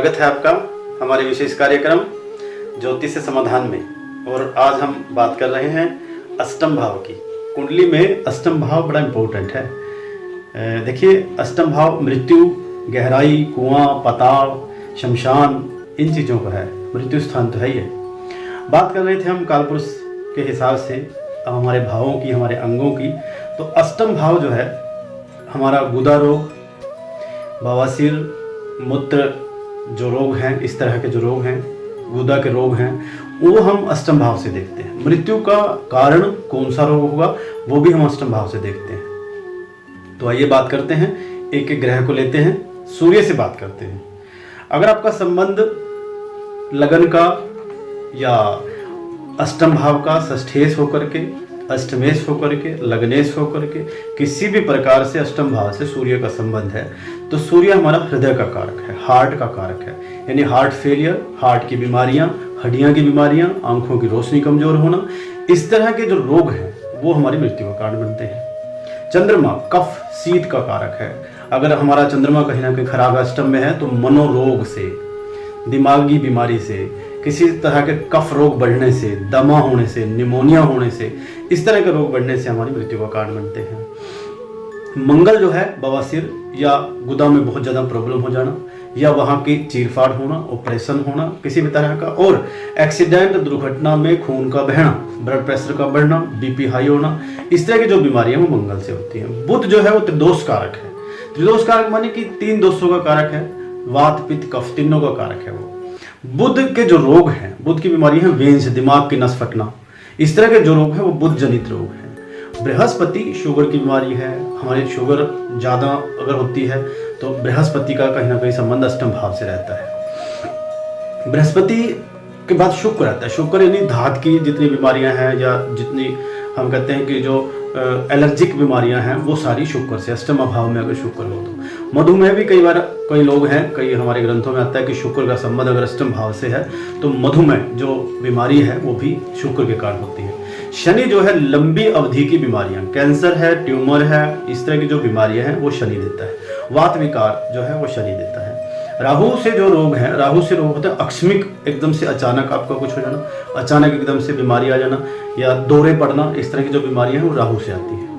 स्वागत है आपका हमारे विशेष कार्यक्रम ज्योतिष समाधान में। और आज हम बात कर रहे हैं अष्टम भाव की। कुंडली में अष्टम भाव बड़ा इम्पोर्टेंट है। देखिए, अष्टम भाव मृत्यु, गहराई, कुआं, पाताल, शमशान, इन चीज़ों का है। मृत्यु स्थान तो है ही है। बात कर रहे थे हम कालपुरुष के हिसाब से अब हमारे भावों की, हमारे अंगों की। तो अष्टम भाव जो है हमारा गुदा रोग, बवासीर, मूत्र जो रोग हैं, इस तरह के जो रोग हैं, गुदा के रोग हैं, वो हम अष्टम भाव से देखते हैं। मृत्यु का कारण कौन सा रोग होगा वो भी हम अष्टम भाव से देखते हैं। तो आइए बात करते हैं, एक एक ग्रह को लेते हैं, सूर्य से बात करते हैं। अगर आपका संबंध लगन का या अष्टम भाव का षष्ठेश होकर के, अष्टमेश होकर के, लग्नेश होकर के, किसी भी प्रकार से अष्टम भाव से सूर्य का संबंध है तो सूर्य हमारा हृदय का कारक है, हार्ट का कारक है। यानी हार्ट फेलियर, हार्ट की बीमारियां, हड्डियां की बीमारियां, आंखों की रोशनी कमजोर होना, इस तरह के जो रोग हैं वो हमारी मृत्यु का कारण बनते हैं। चंद्रमा कफ शीत का कारक है। अगर हमारा चंद्रमा कहीं ना कहीं खराब अष्टम में है तो मनोरोग से, दिमागी बीमारी से, किसी तरह के कफ रोग बढ़ने से, दमा होने से, निमोनिया होने से, इस तरह के रोग बढ़ने से हमारी मृत्यु का कारण बनते हैं। मंगल जो है बवासीर या गुदा में बहुत ज़्यादा प्रॉब्लम हो जाना, या वहाँ की चीरफाड़ होना, ऑपरेशन होना किसी भी तरह का, और एक्सीडेंट, दुर्घटना में खून का बहना, ब्लड प्रेशर का बढ़ना, बीपी हाई होना, इस तरह की जो बीमारियां वो मंगल से होती हैं। बुध जो है वो त्रिदोष कारक है। त्रिदोष कारक माने कि 3 दोषों का कारक है, वात, पित्त, कफ, तीनों का कारक है वो। बुध के जो रोग हैं, बुध की बीमारी है वेंस, दिमाग की नस फटना, इस तरह के जो रोग हैं वो बुध जनित रोग हैं। बृहस्पति शुगर की बीमारी है। हमारी शुगर ज़्यादा अगर होती है तो बृहस्पति का कहीं ना कहीं संबंध अष्टम भाव से रहता है। बृहस्पति के बाद शुक्र रहता है। शुक्र यानी धात की जितनी बीमारियां हैं, या जितनी हम कहते हैं कि जो एलर्जिक बीमारियां हैं, वो सारी शुक्र से, अष्टम भाव में अगर शुक्र हो तो। मधुमेह भी कई बार कई लोग हैं, कई हमारे ग्रंथों में आता है कि शुक्र का संबंध अगर अष्टम भाव से है तो मधुमेह जो बीमारी है वो भी शुक्र के कारण होती है। शनि जो है लंबी अवधि की बीमारियां, कैंसर है, ट्यूमर है, इस तरह की जो बीमारियां हैं वो शनि देता है। वात विकार जो है वो शनि देता है। राहु से जो रोग है, राहु से रोग होते हैं आकस्मिक, एकदम से अचानक आपका कुछ हो जाना, अचानक एकदम से बीमारी आ जाना, या दौरे पड़ना, इस तरह की जो बीमारियां हैं वो राहु से आती है।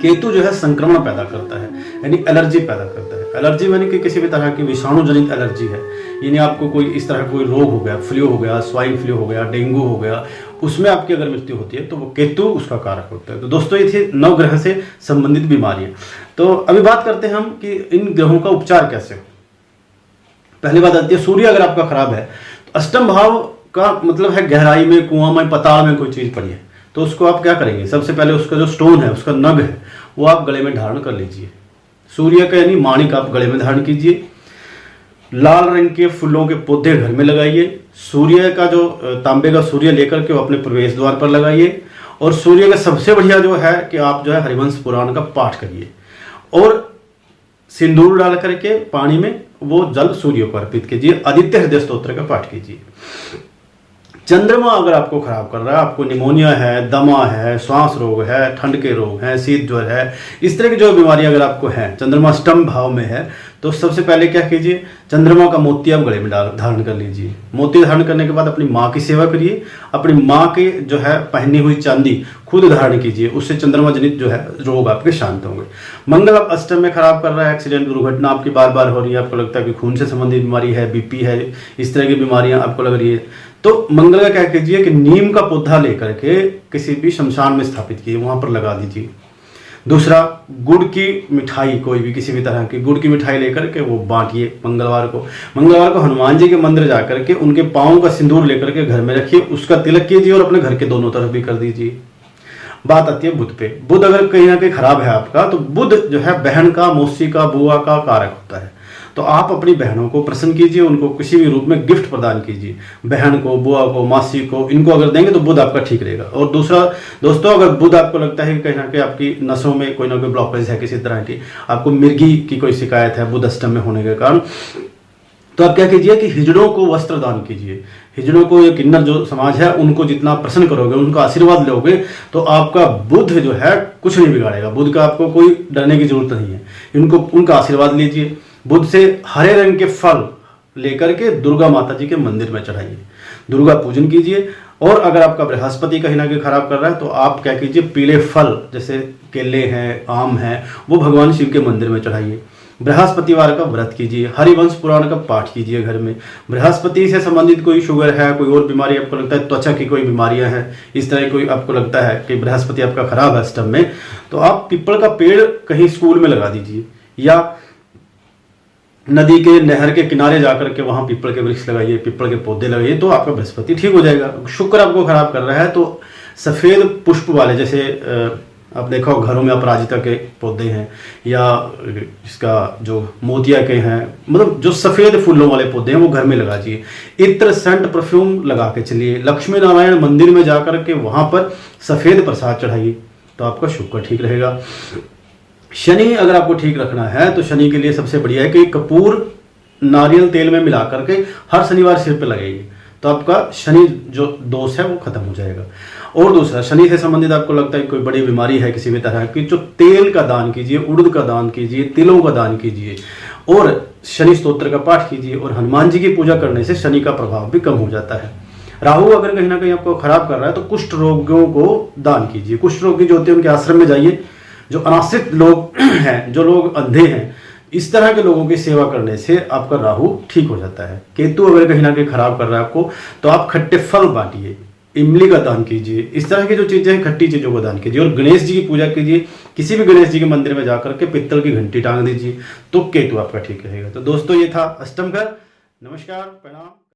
केतु जो है संक्रमण पैदा करता है, यानी एलर्जी पैदा करता है। एलर्जी यानी कि किसी भी तरह की विषाणु जनित एलर्जी है, यानी आपको कोई इस तरह कोई रोग हो गया, फ्लू हो गया, स्वाइन फ्लू हो गया, डेंगू हो गया, उसमें आपकी अगर मृत्यु होती है तो वो केतु उसका कारक होता है। तो दोस्तों ये थी 9 ग्रह से संबंधित बीमारियां। तो अभी बात करते हैं हम कि इन ग्रहों का उपचार कैसे हो। पहली बात आती है, सूर्य अगर आपका खराब है तो अष्टम भाव का मतलब है गहराई में, कुआं में, पाताल में कोई चीज पड़ी है तो उसको आप क्या करेंगे, सबसे पहले उसका जो स्टोन है, उसका नग है, वो आप गले में धारण कर लीजिए। सूर्य का यानी माणिक आप गले में धारण कीजिए। लाल रंग के फूलों के पौधे घर में लगाइए। सूर्य का जो तांबे का सूर्य लेकर के वो अपने प्रवेश द्वार पर लगाइए। और सूर्य का सबसे बढ़िया जो है कि आप जो है हरिवंश पुराण का पाठ करिए, और सिंदूर डाल करके पानी में वो जल सूर्य को अर्पित कीजिए। आदित्य हृदय स्तोत्र का पाठ कीजिए। चंद्रमा अगर आपको खराब कर रहा है, आपको निमोनिया है, दमा है, श्वास रोग है, ठंड के रोग हैं, शीत ज्वर है, इस तरह की जो बीमारी अगर आपको है, चंद्रमा अष्टम भाव में है, तो सबसे पहले क्या कीजिए, चंद्रमा का मोती आप गले में धारण कर लीजिए। मोती धारण करने के बाद अपनी माँ की सेवा करिए। अपनी माँ के जो है पहनी हुई चांदी खुद धारण कीजिए, उससे चंद्रमा जनित जो है रोग आपके शांत होंगे। मंगल आप अष्टम में खराब कर रहा है, एक्सीडेंट, दुर्घटना आपकी बार बार हो रही है, आपको लगता है कि खून से संबंधित बीमारी है, बीपी है, इस तरह की बीमारियां आपको लग रही है, तो मंगल का क्या कीजिए कि नीम का पौधा लेकर के किसी भी शमशान में स्थापित कीजिए, वहां पर लगा दीजिए। दूसरा, गुड़ की मिठाई, कोई भी किसी भी तरह की गुड़ की मिठाई लेकर के वो बांटिए मंगलवार को। मंगलवार को हनुमान जी के मंदिर जाकर के उनके पाँव का सिंदूर लेकर के घर में रखिए, उसका तिलक कीजिए और अपने घर के दोनों तरफ भी कर दीजिए। बात आती है बुध पे। बुध अगर कहीं ना कहीं खराब है आपका, तो बुध जो है बहन का, मौसी का, बुआ का कारक होता है। तो आप अपनी बहनों को प्रसन्न कीजिए, उनको किसी भी रूप में गिफ्ट प्रदान कीजिए। बहन को, बुआ को, मासी को, इनको अगर देंगे तो बुध आपका ठीक रहेगा। और दूसरा दोस्तों, अगर बुध आपको लगता है कि कहीं ना कहीं आपकी नसों में कोई ना कोई ब्लॉकेज है, किसी तरह की आपको मिर्गी की कोई शिकायत है बुध अष्टम में होने के कारण, तो आप क्या कीजिए कि हिजड़ों को वस्त्र दान कीजिए। हिजड़ों को, ये किन्नर जो समाज है, उनको जितना प्रसन्न करोगे, उनका आशीर्वाद लोगे, तो आपका बुध जो है कुछ नहीं बिगाड़ेगा। बुध का आपको कोई डरने की जरूरत नहीं है। उनका आशीर्वाद लीजिए। बुध से हरे रंग के फल लेकर के दुर्गा माता जी के मंदिर में चढ़ाइए, दुर्गा पूजन कीजिए। और अगर आपका बृहस्पति कहीं ना कहीं खराब कर रहा है तो आप क्या कीजिए, पीले फल जैसे केले हैं, आम है, वो भगवान शिव के मंदिर में चढ़ाइए। बृहस्पतिवार का व्रत कीजिए, हरिवंश पुराण का पाठ कीजिए घर में। बृहस्पति से संबंधित कोई शुगर है, कोई और बीमारी आपको लगता है, त्वचा की कोई बीमारियां हैं, इस तरह कोई आपको लगता है कि बृहस्पति आपका खराब है अष्टम में, तो आप पीपल का पेड़ कहीं स्कूल में लगा दीजिए, या नदी के नहर के किनारे जाकर के वहां पीपल के वृक्ष लगाइए, पीपल के पौधे लगाइए, तो आपका बृहस्पति ठीक हो जाएगा। शुक्र आपको खराब कर रहा है तो सफेद पुष्प वाले, जैसे आप देखो घरों में अपराजिता के पौधे हैं, या इसका जो मोतिया के हैं, मतलब जो सफेद फूलों वाले पौधे हैं वो घर में लगा दीजिए। इत्र, सेंट, परफ्यूम लगा के चलिए। लक्ष्मी नारायण मंदिर में जाकर के वहां पर सफेद प्रसाद चढ़ाइए, तो आपका शुक्र ठीक रहेगा। शनि अगर आपको ठीक रखना है तो शनि के लिए सबसे बढ़िया है कि कपूर नारियल तेल में मिला करके हर शनिवार सिर पे लगाइए, तो आपका शनि जो दोष है वो खत्म हो जाएगा। और दूसरा, शनि से संबंधित आपको लगता है कोई बड़ी बीमारी है किसी भी तरह की, जो तेल का दान कीजिए, उड़द का दान कीजिए, तिलों का दान कीजिए, और शनि स्तोत्र का पाठ कीजिए। और हनुमान जी की पूजा करने से शनि का प्रभाव भी कम हो जाता है। राहु अगर कहीं ना कहीं आपको खराब कर रहा है तो कुष्ठ रोगियों को दान कीजिए। कुष्ठ रोगी जो होते हैं उनके आश्रम में जाइए। जो अनाश्रित लोग हैं, जो लोग अंधे हैं, इस तरह के लोगों की सेवा करने से आपका राहु ठीक हो जाता है। केतु अगर कहीं ना कहीं खराब कर रहा है आपको, तो आप खट्टे फल बांटिए, इमली का दान कीजिए, इस तरह की जो चीजें हैं खट्टी चीजों को दान कीजिए। और गणेश जी की पूजा कीजिए, किसी भी गणेश जी के मंदिर में जाकर के पित्तल की घंटी टांग दीजिए, तो केतु आपका ठीक रहेगा। तो दोस्तों, ये था अष्टम घर। नमस्कार, प्रणाम।